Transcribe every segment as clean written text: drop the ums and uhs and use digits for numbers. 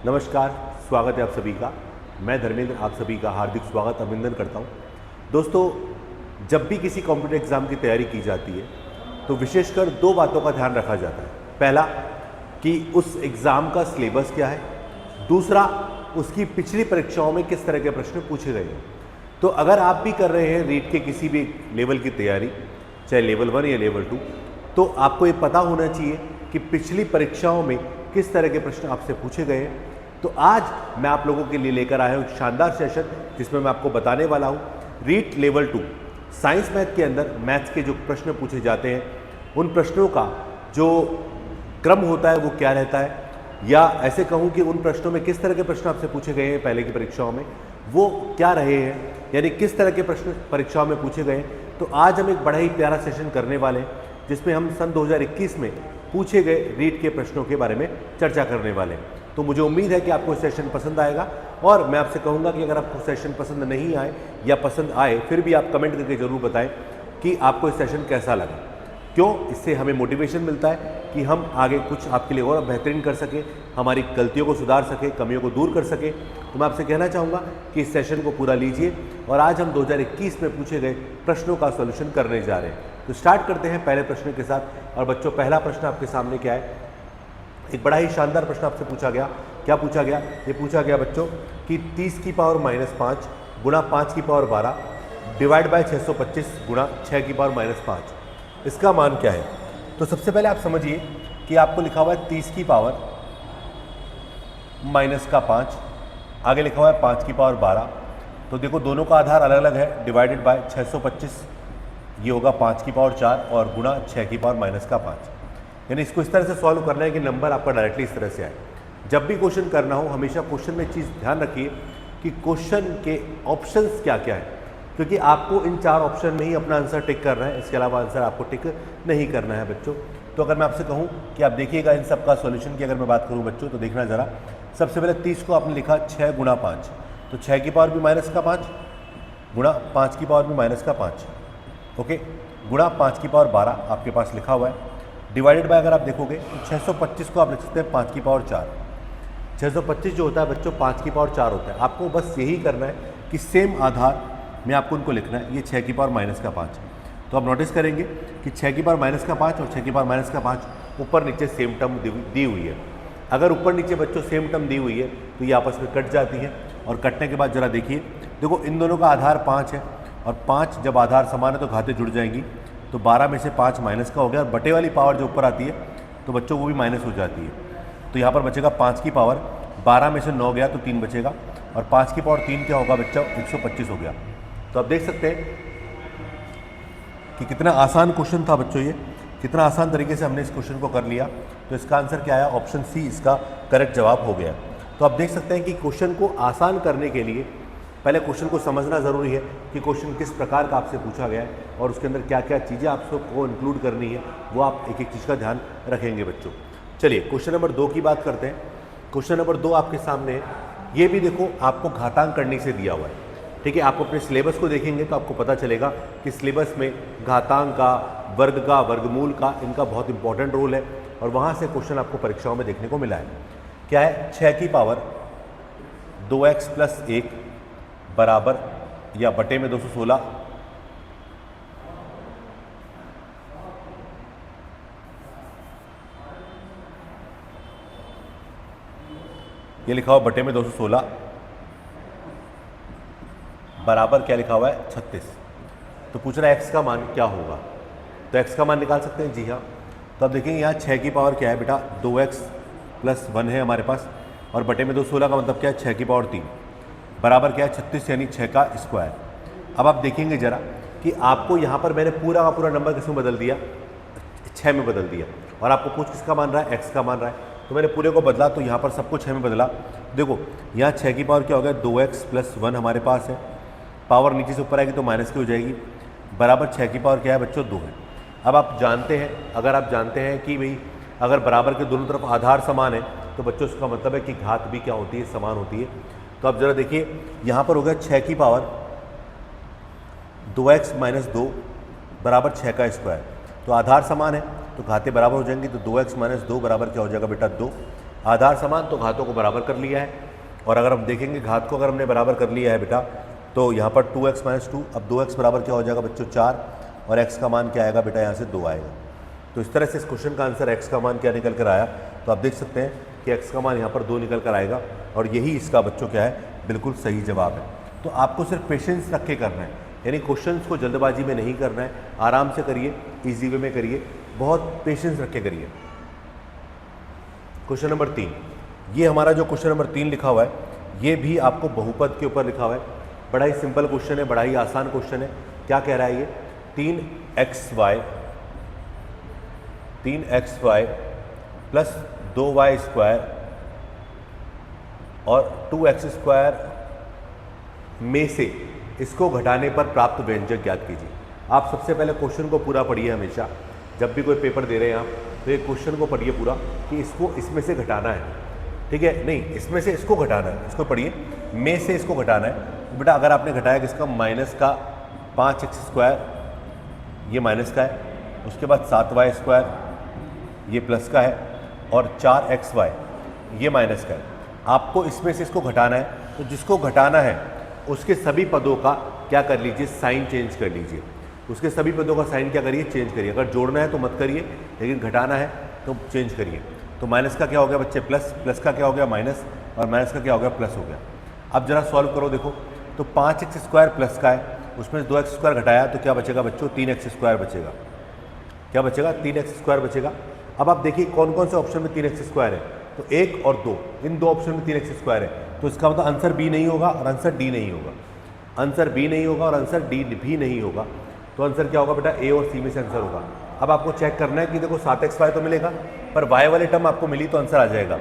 नमस्कार, स्वागत है आप सभी का। मैं धर्मेंद्र आप सभी का हार्दिक स्वागत अभिनंदन करता हूं। दोस्तों, जब भी किसी कॉम्पिटिटिव एग्ज़ाम की तैयारी की जाती है तो विशेषकर दो बातों का ध्यान रखा जाता है। पहला कि उस एग्ज़ाम का सिलेबस क्या है, दूसरा उसकी पिछली परीक्षाओं में किस तरह के प्रश्न पूछे गए हैं। तो अगर आप भी कर रहे हैं रीट के किसी भी लेवल की तैयारी, चाहे लेवल 1 या लेवल 2, तो आपको ये पता होना चाहिए कि पिछली परीक्षाओं में किस तरह के प्रश्न आपसे पूछे गए हैं। तो आज मैं आप लोगों के लिए लेकर आया हूँ एक शानदार सेशन जिसमें मैं आपको बताने वाला हूँ रीट लेवल 2 साइंस मैथ के अंदर मैथ्स के जो प्रश्न पूछे जाते हैं उन प्रश्नों का जो क्रम होता है वो क्या रहता है, या ऐसे कहूँ कि उन प्रश्नों में किस तरह के प्रश्न आपसे पूछे गए हैं पहले की परीक्षाओं में वो क्या रहे हैं, यानी किस तरह के प्रश्न परीक्षाओं में पूछे गए हैं। तो आज हम एक बड़ा ही प्यारा सेशन करने वाले हैं जिसमें हम सन 2021 में पूछे गए रीट के प्रश्नों के बारे में चर्चा करने वाले हैं। तो मुझे उम्मीद है कि आपको सेशन पसंद आएगा और मैं आपसे कहूँगा कि अगर आपको सेशन पसंद नहीं आए या पसंद आए फिर भी आप कमेंट करके ज़रूर बताएं कि आपको इस सेशन कैसा लगा। क्यों? इससे हमें मोटिवेशन मिलता है कि हम आगे कुछ आपके लिए और बेहतरीन कर सकें, हमारी गलतियों को सुधार सकें, कमियों को दूर कर सकें। तो मैं आपसे कहना चाहूँगा कि इस सेशन को पूरा लीजिए और आज हम 2021 में पूछे गए प्रश्नों का सॉल्यूशन करने जा रहे हैं। तो स्टार्ट करते हैं पहले प्रश्न के साथ। और बच्चों, पहला प्रश्न आपके सामने क्या है? एक बड़ा ही शानदार प्रश्न आपसे पूछा गया। क्या पूछा गया? ये पूछा गया बच्चों कि 30 की पावर -5 गुणा 5 की पावर 12 डिवाइड बाय 625 गुणा 6 की पावर -5, इसका मान क्या है? तो सबसे पहले आप समझिए कि आपको लिखा हुआ है 30 की पावर -5, आगे लिखा हुआ है 5 की पावर 12। तो देखो दोनों का आधार अलग अलग है, डिवाइडेड बाय 625 ये होगा 5 की पावर 4 और गुणा 6 की पावर -5। यानी इसको इस तरह से सॉल्व करना है कि नंबर आपका डायरेक्टली इस तरह से आए। जब भी क्वेश्चन करना हो हमेशा क्वेश्चन में चीज़ ध्यान रखिए कि क्वेश्चन के ऑप्शंस क्या क्या है, क्योंकि आपको इन 4 ऑप्शन में ही अपना आंसर टिक करना है, इसके अलावा आंसर आपको टिक नहीं करना है बच्चों। तो अगर मैं आपसे कहूँ कि आप देखिएगा इन सब का सॉल्यूशन की अगर मैं बात करूँ बच्चों तो देखना ज़रा। सबसे पहले 30 को आपने लिखा 6 गुणा 5, तो 6 की पावर भी -5 गुणा 5 की पावर भी -5, ओके, गुणा 5 की पावर 12 आपके पास लिखा हुआ है, डिवाइडेड बाय अगर आप देखोगे तो 625 को आप लिख सकते हैं 5 की पावर 4। 625 जो होता है बच्चों 5 की पावर 4 होता है। आपको बस यही करना है कि सेम आधार में आपको उनको लिखना है, ये 6 की पावर -5। तो आप नोटिस करेंगे कि 6 की पावर -5 और 6 की पावर -5 ऊपर नीचे सेम टर्म दी हुई है। अगर ऊपर नीचे बच्चों सेम टर्म दी हुई है तो ये आपस में कट जाती है, और कटने के बाद जरा देखिए, देखो इन दोनों का आधार 5 है और 5 जब आधार समान है तो घातें जुड़ जाएंगी। तो 12 में से 5 माइनस का हो गया और बटे वाली पावर जो ऊपर आती है तो बच्चों वो भी माइनस हो जाती है। तो यहाँ पर बचेगा 5 की पावर, 12 में से 9 गया तो 3 बचेगा, और 5 की पावर 3 क्या होगा बच्चा? 125 हो गया। तो आप देख सकते हैं कि कितना आसान क्वेश्चन था बच्चों, ये कितना आसान तरीके से हमने इस क्वेश्चन को कर लिया। तो इसका आंसर क्या आया? ऑप्शन सी इसका करेक्ट जवाब हो गया। तो आप देख सकते हैं कि क्वेश्चन को आसान करने के लिए पहले क्वेश्चन को समझना ज़रूरी है कि क्वेश्चन किस प्रकार का आपसे पूछा गया है और उसके अंदर क्या क्या चीज़ें आपको इंक्लूड करनी है, वो आप एक एक चीज़ का ध्यान रखेंगे बच्चों। चलिए क्वेश्चन नंबर 2 की बात करते हैं। क्वेश्चन नंबर 2 आपके सामने है। ये भी देखो आपको घातांक करने से दिया हुआ है, ठीक है। आप अपने सिलेबस को देखेंगे तो आपको पता चलेगा कि सिलेबस में घातांक का, वर्ग का, वर्गमूल का, इनका बहुत इंपॉर्टेंट रोल है और वहाँ से क्वेश्चन आपको परीक्षाओं में देखने को मिला है। क्या है? 6 की पावर 2x + 1 बराबर या बटे में 216, ये लिखा हुआ बटे में 216 बराबर क्या लिखा हुआ है? 36। तो पूछ रहा है x का मान क्या होगा। तो x का मान निकाल सकते हैं, जी हाँ। तो अब देखेंगे यहाँ 6 की पावर क्या है बेटा? 2x + 1 है हमारे पास, और बटे में 216 का मतलब क्या है? 6 की पावर 3 बराबर क्या है? 36, यानी 6 का स्क्वायर। अब आप देखेंगे जरा कि आपको यहाँ पर मैंने पूरा का पूरा नंबर किस में बदल दिया? 6 में बदल दिया, और आपको पूछ किसका मान रहा है? x का मान रहा है। तो मैंने पूरे को बदला तो यहाँ पर सबको 6 में बदला। देखो यहाँ 6 की पावर क्या हो गया? 2x + 1 हमारे पास है, पावर नीचे से ऊपर आएगी तो माइनस की हो जाएगी, बराबर 6 की पावर क्या है बच्चों? 2 है। अब आप जानते हैं, अगर आप जानते हैं कि भाई अगर बराबर के दोनों तरफ आधार समान है तो बच्चों उसका मतलब है कि घात भी क्या होती है? समान होती है। तो अब जरा देखिए यहाँ पर हो गया 6 की पावर 2x - 2 बराबर 6 का स्क्वायर। तो आधार समान है तो घातें बराबर हो जाएंगी, तो 2x - 2 बराबर क्या हो जाएगा बेटा? 2। आधार समान तो घातों को बराबर कर लिया है, और अगर हम देखेंगे घात को अगर हमने बराबर कर लिया है बेटा, तो यहाँ पर 2x - 2, अब 2x बराबर क्या हो जाएगा बच्चों 4, और x का मान क्या आएगा बेटा यहाँ से 2 आएगा। तो इस तरह से इस क्वेश्चन का आंसर x का मान क्या निकल कर आया, तो आप देख सकते हैं कि x का मान यहाँ पर 2 निकल कर आएगा, और यही इसका बच्चों क्या है, बिल्कुल सही जवाब है। तो आपको सिर्फ पेशेंस रख के करना है, यानी क्वेश्चंस को जल्दबाजी में नहीं करना है, आराम से करिए, इजी वे में करिए, बहुत पेशेंस रख के करिए। क्वेश्चन नंबर 3, ये हमारा जो क्वेश्चन नंबर 3 लिखा हुआ है, ये भी आपको बहुपद के ऊपर लिखा हुआ है। बड़ा ही सिंपल क्वेश्चन है, बड़ा ही आसान क्वेश्चन है। क्या कह रहा है ये, 3xy प्लस 2y² और 2x² में से इसको घटाने पर प्राप्त व्यंजक ज्ञात कीजिए। आप सबसे पहले क्वेश्चन को पूरा पढ़िए, हमेशा जब भी कोई पेपर दे रहे हैं आप, तो ये क्वेश्चन को पढ़िए पूरा कि इसको इसमें से घटाना है, ठीक है, नहीं इसमें से इसको घटाना है, इसको पढ़िए, में से इसको घटाना है। तो बेटा अगर आपने घटाया किसका, माइनस का 5x², ये माइनस का है, उसके बाद 7y² ये प्लस का है, और 4xy ये माइनस का है। आपको इसमें से इसको घटाना है, तो जिसको घटाना है उसके सभी पदों का क्या कर लीजिए, साइन चेंज कर लीजिए। उसके सभी पदों का साइन क्या करिए, चेंज करिए। अगर जोड़ना है तो मत करिए, लेकिन घटाना है तो चेंज करिए। तो माइनस का क्या हो गया बच्चे, प्लस, प्लस का क्या हो गया माइनस, और माइनस का क्या हो गया प्लस हो गया। अब जरा सॉल्व करो, देखो तो 5x² प्लस का है, उसमें 2x² घटाया तो क्या बचेगा बच्चों, 3x² बचेगा। क्या बचेगा, 3x² बचेगा। अब आप देखिए कौन कौन से ऑप्शन में 3x² है, तो 1 और 2, इन दो ऑप्शन में 3x² है, तो इसका मतलब आंसर बी नहीं होगा और आंसर डी नहीं होगा, आंसर बी नहीं होगा और आंसर डी भी नहीं होगा। तो आंसर क्या होगा बेटा, ए और सी में से आंसर होगा। अब आपको चेक करना है कि देखो 7xy तो मिलेगा, पर y वाले टर्म आपको मिली तो आंसर आ जाएगा।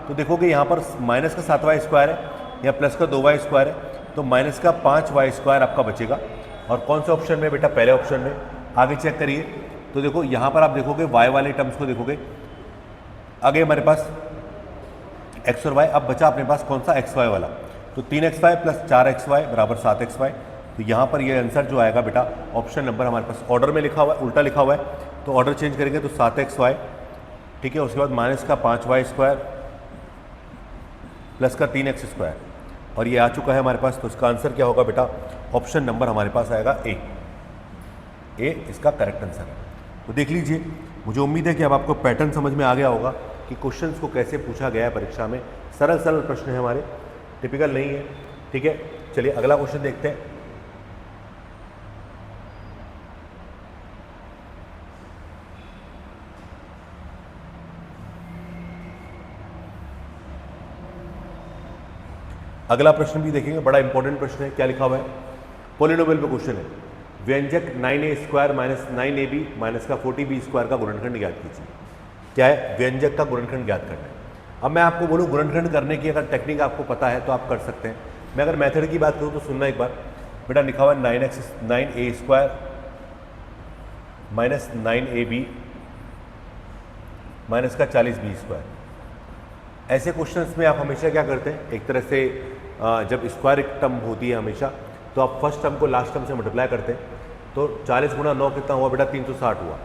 तो देखोगे यहाँ पर माइनस का 7y² है या प्लस का 2y² है, तो माइनस का 5y² आपका बचेगा। और कौन से ऑप्शन में बेटा, पहले ऑप्शन में। आगे चेक करिए, तो देखो यहाँ पर आप देखोगे y वाले टर्म्स को देखोगे, आगे हमारे पास x और y, अब बचा अपने पास कौन सा, xy वाला। तो 3xy प्लस 4xy बराबर 7xy। तो यहाँ पर ये आंसर जो आएगा बेटा, ऑप्शन नंबर हमारे पास ऑर्डर में लिखा हुआ है, उल्टा लिखा हुआ है, तो ऑर्डर चेंज करेंगे तो 7xy, ठीक है, उसके बाद माइनस का 5y² प्लस का 3x², और ये आ चुका है हमारे पास। तो इसका आंसर क्या होगा बेटा, ऑप्शन नंबर हमारे पास आएगा ए इसका करेक्ट आंसर है। तो देख लीजिए, मुझे उम्मीद है कि अब आपको पैटर्न समझ में आ गया होगा कि क्वेश्चंस को कैसे पूछा गया है परीक्षा में। सरल सरल प्रश्न है हमारे, टिपिकल नहीं है, ठीक है। चलिए अगला क्वेश्चन देखते हैं। अगला प्रश्न भी देखेंगे, बड़ा इंपॉर्टेंट प्रश्न है। क्या लिखा हुआ है, पॉलिनोमियल पे क्वेश्चन है, व्यंजक 9a² माइनस 9ab माइनस का 40b² का गुणनखंड ज्ञात कीजिए। क्या है, व्यंजक का गुणनखंड ज्ञात करना है। अब मैं आपको बोलूँ गुणनखंड करने की अगर टेक्निक आपको पता है तो आप कर सकते हैं। मैं अगर मेथड की बात करूँ तो सुनना एक बार बेटा, लिखा हुआ है 9a² माइनस 9ab माइनस का 40b²। ऐसे क्वेश्चंस में आप हमेशा क्या करते हैं, एक तरह से जब स्क्वायर टर्म होती है हमेशा, तो आप फर्स्ट टर्म को लास्ट टर्म से मल्टीप्लाई करते हैं। तो 40 गुणा 9 कितना हुआ बेटा, 360 हुआ।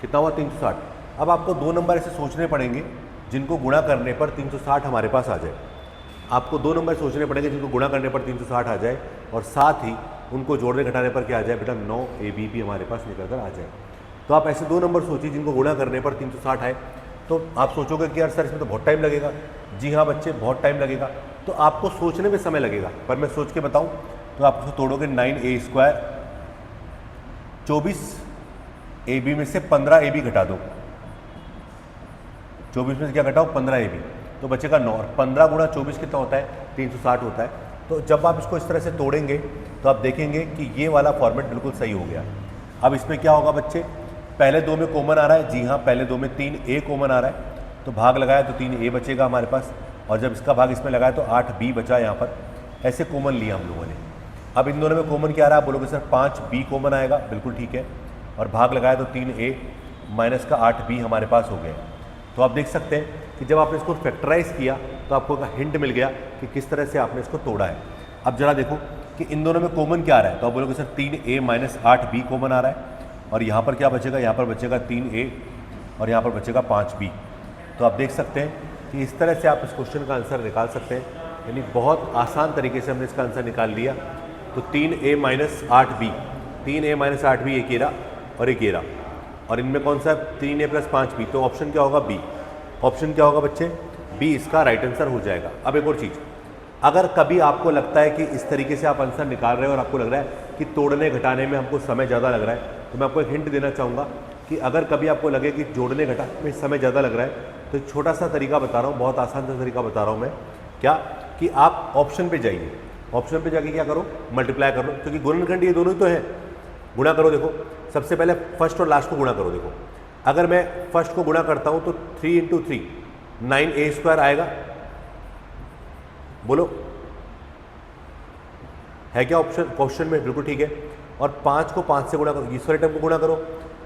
कितना हुआ, 360। अब आपको दो नंबर ऐसे सोचने पड़ेंगे जिनको गुणा करने पर 360 हमारे पास आ जाए। आपको दो नंबर सोचने पड़ेंगे जिनको गुणा करने पर 360 आ जाए, और साथ ही उनको जोड़ने घटाने पर क्या आ जाए बेटा, 9ab भी हमारे पास निकल कर आ जाए। तो आप ऐसे दो नंबर सोचिए जिनको गुणा करने पर 360 आए। तो आप सोचोगे कि यार सर इसमें तो बहुत टाइम लगेगा। जी हाँ बच्चे, बहुत टाइम लगेगा। तो आपको सोचने में समय लगेगा, पर मैं सोच के बताऊं तो आप उसको तोड़ोगे। 9a² 24ab में से 15ab घटा दो। 24 में से क्या घटाओ, 15ab, तो बचेगा 9। और 15 गुणा 24 कितना होता है, 360 होता है। तो जब आप इसको इस तरह से तोड़ेंगे तो आप देखेंगे कि ये वाला फॉर्मेट बिल्कुल सही हो गया। अब इसमें क्या होगा बच्चे, पहले दो में कॉमन आ रहा है। जी हाँ, पहले दो में 3a कॉमन आ रहा है, तो भाग लगाया तो 3a बचेगा हमारे पास, और जब इसका भाग इसमें लगाया तो 8b बचा यहाँ पर। ऐसे कॉमन लिया हम लोगों ने। अब इन दोनों में कॉमन क्या आ रहा है, आप बोलोगे सर 5b कॉमन आएगा, बिल्कुल ठीक है, और भाग लगाया तो 3a माइनस का 8b हमारे पास हो गया। तो आप देख सकते हैं कि जब आपने इसको फैक्टराइज किया तो आपको एक हिंट मिल गया कि किस तरह से आपने इसको तोड़ा है। अब जरा देखो कि इन दोनों में कॉमन क्या आ रहा है, तो आप बोलोगे sir 3a minus 8b common आ रहा है, और यहाँ पर क्या बचेगा, यहाँ पर बचेगा 3a और यहाँ पर बचेगा 5b। तो आप देख सकते हैं कि इस तरह से आप इस क्वेश्चन का आंसर निकाल सकते हैं, यानी बहुत आसान तरीके से हमने इसका आंसर निकाल लिया। तो 3a minus 8b, 3a minus 8b एक येरा और एक येरा, और इनमें कौन सा 3a प्लस 5b, तो ऑप्शन क्या होगा बी। ऑप्शन क्या होगा बच्चे, बी इसका राइट आंसर हो जाएगा। अब एक और चीज़, अगर कभी आपको लगता है कि इस तरीके से आप आंसर निकाल रहे हो और आपको लग रहा है कि तोड़ने घटाने में हमको समय ज़्यादा लग रहा है, तो मैं आपको एक हिंट देना चाहूँगा कि अगर कभी आपको लगे कि जोड़ने घटाने में समय ज़्यादा लग रहा है, तो एक छोटा सा तरीका बता रहा हूँ, बहुत आसान सा तरीका बता रहा हूँ मैं, क्या कि आप ऑप्शन पे जाइए, ऑप्शन पे जाके क्या करो, मल्टीप्लाई कर लो, क्योंकि गुणनखंड ये दोनों ही तो हैं। गुणा करो, देखो सबसे पहले फर्स्ट और लास्ट को गुणा करो। देखो अगर मैं फर्स्ट को गुणा करता हूँ तो 3 इंटू 3 9a² आएगा, बोलो है क्या ऑप्शन क्वेश्चन में, बिल्कुल ठीक है। और 5 को 5 से गुणा करो, इस वाले टर्म को गुणा करो,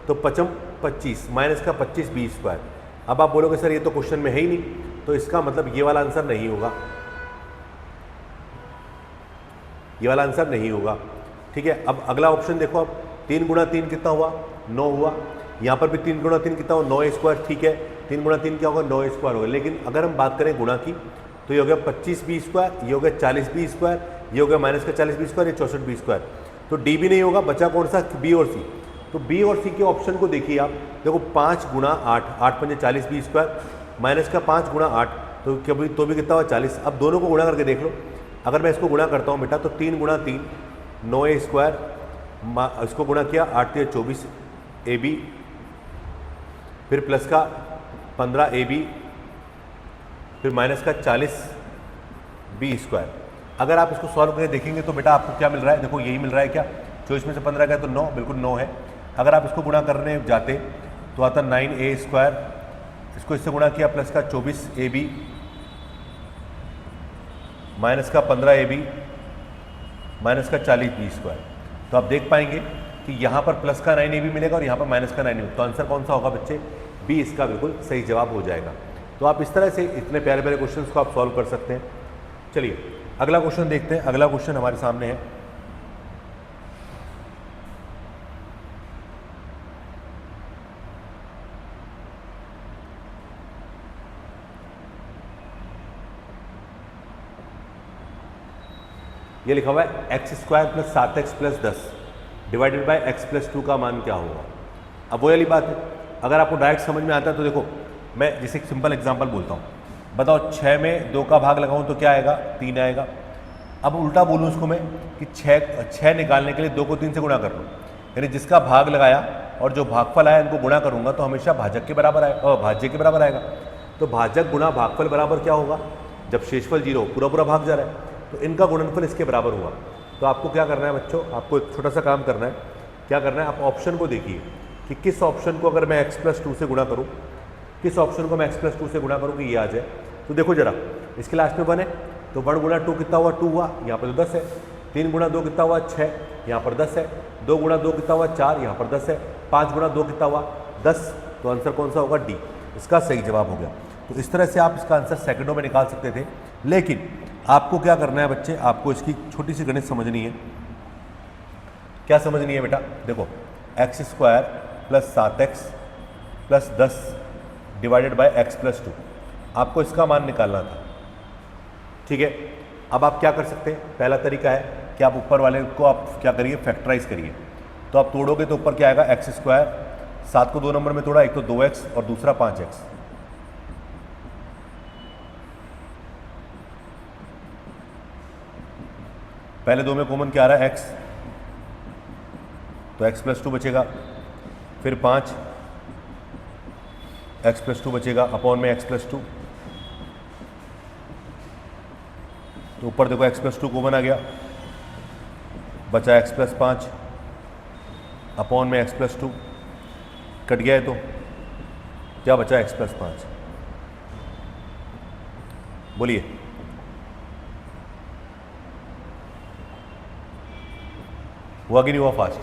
तो 5 25 माइनस का 25 b²। अब आप बोलोगे सर ये तो क्वेश्चन में है ही नहीं, तो इसका मतलब ये वाला आंसर नहीं होगा, ये वाला आंसर नहीं होगा, ठीक है। अब अगला ऑप्शन देखो, अब 3 गुणा 3 कितना हुआ, 9 हुआ। यहाँ पर भी 3 गुणा 3 कितना हुआ, 9a², ठीक है। 3 गुणा 3 क्या होगा, 9a² होगा। लेकिन अगर हम बात करें गुणा की, तो ये हो गया 25b², ये हो गया 40b², ये हो गया माइनस का 40b², ये 64b²। तो डी भी नहीं होगा, बचा कौन सा, बी और सी। तो बी और सी के ऑप्शन को देखिए आप, देखो 5 गुणा 8, 8 पंजे 40b² माइनस का 5 गुणा 8, तो कभी तो भी कितना हुआ 40। अब दोनों को गुणा करके देख लो, अगर मैं इसको गुणा करता हूँ बेटा, तो 3 गुणा 3 9a², इसको गुणा किया 8 3 24 ab, फिर प्लस का 15 ab, फिर माइनस का 40 b²। अगर आप इसको सॉल्व करके देखेंगे तो बेटा आपको क्या मिल रहा है, देखो यही मिल रहा है क्या, 24 में से 15 गया तो 9, बिल्कुल 9 है। अगर आप इसको गुणा करने जाते तो आता 9a², इसको इससे गुणा किया प्लस का 24 ab, माइनस का 15 ab, माइनस का 40 b²। तो आप देख पाएंगे कि यहाँ पर प्लस का 9 ab मिलेगा और यहाँ पर माइनस का 9 ab, तो आंसर कौन सा होगा बच्चे, बी इसका बिल्कुल सही जवाब हो जाएगा। तो आप इस तरह से इतने प्यारे प्यारे क्वेश्चंस को आप सॉल्व कर सकते हैं। चलिए अगला क्वेश्चन देखते हैं। अगला क्वेश्चन हमारे सामने है, ये लिखा हुआ है x² plus 7x plus 10 divided by x plus 2 का मान क्या होगा। अब वो वाली बात है, अगर आपको डायरेक्ट समझ में आता है तो देखो मैं जैसे एक सिंपल एग्जांपल बोलता हूँ, बताओ 6 में 2 का भाग लगाऊं तो क्या आएगा, 3 आएगा। अब उल्टा बोलूँ उसको मैं कि 6 निकालने के लिए 2 को 3 से गुणा कर लो, यानी जिसका भाग लगाया और जो भागफल आया इनको गुणा करूंगा तो हमेशा भाजक के बराबर आएगा, भाज्य के बराबर आएगा। तो भाजक गुणा भागफल बराबर क्या होगा, जब शेषफल 0 पूरा पूरा भाग जा रहा है तो इनका गुणनफल इसके बराबर हुआ। तो आपको क्या करना है बच्चों, आपको एक छोटा सा काम करना है। क्या करना है, आप ऑप्शन को देखिए कि किस ऑप्शन को अगर मैं x प्लस 2 से गुणा करूँ, किस ऑप्शन को मैं x प्लस 2 से गुणा करूँ कि ये आ जाए। तो देखो जरा, इसके लास्ट में 1 है तो 1 गुणा 2 कितना हुआ, 2 हुआ, यहाँ पर तो 10 है। 3 गुणा 2 कितना हुआ, 6, यहाँ पर 10 है। 2 गुणा 2 कितना हुआ, 4, यहाँ पर 10 है। 5 गुणा 2 कितना हुआ, 10। तो आंसर कौन सा होगा, डी, इसका सही जवाब हो गया। तो इस तरह से आप इसका आंसर सेकंडों में निकाल सकते थे, लेकिन आपको क्या करना है बच्चे, आपको इसकी छोटी सी गणित समझनी है। क्या समझनी है बेटा, देखो x² plus 7x plus 10 divided by x plus 2, आपको इसका मान निकालना था, ठीक है। अब आप क्या कर सकते हैं, पहला तरीका है कि आप ऊपर वाले को आप क्या करिए, फैक्टराइज करिए। तो आप तोड़ोगे तो ऊपर क्या आएगा, x², 7 को 2 नंबर में तोड़ा, एक तो 2x और दूसरा 5x। पहले 2 में कॉमन क्या आ रहा है, x, तो x प्लस 2 बचेगा, फिर 5 x प्लस 2 बचेगा, अपॉन में x प्लस 2, तो ऊपर देखो x प्लस 2 कॉमन आ गया, बचा x प्लस 5, अपॉन में x प्लस 2, कट गया है तो क्या बचा, x प्लस 5। बोलिए, हुआ कि नहीं हुआ फास्ट।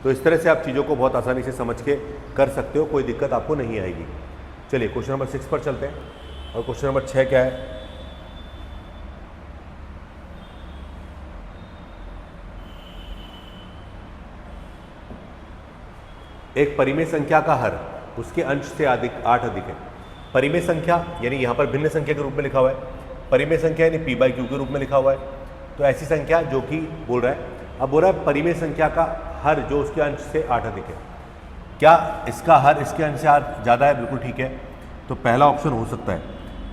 तो इस तरह से आप चीज़ों को बहुत आसानी से समझ के कर सकते हो, कोई दिक्कत आपको नहीं आएगी। चलिए क्वेश्चन नंबर 6 पर चलते हैं। और क्वेश्चन नंबर 6 क्या है, एक परिमेय संख्या का हर उसके अंश से 8 अधिक है। परिमेय संख्या यानी यहाँ पर भिन्न संख्या के रूप में लिखा हुआ है, परिमेय संख्या यानी p बाई क्यू के रूप में लिखा हुआ है। तो ऐसी संख्या जो कि बोल रहा है, अब बोल रहा है परिमेय संख्या का हर जो उसके अंश से 8 अधिक है। क्या इसका हर इसके अंश से 8 ज़्यादा है? बिल्कुल ठीक है, तो पहला ऑप्शन हो सकता है।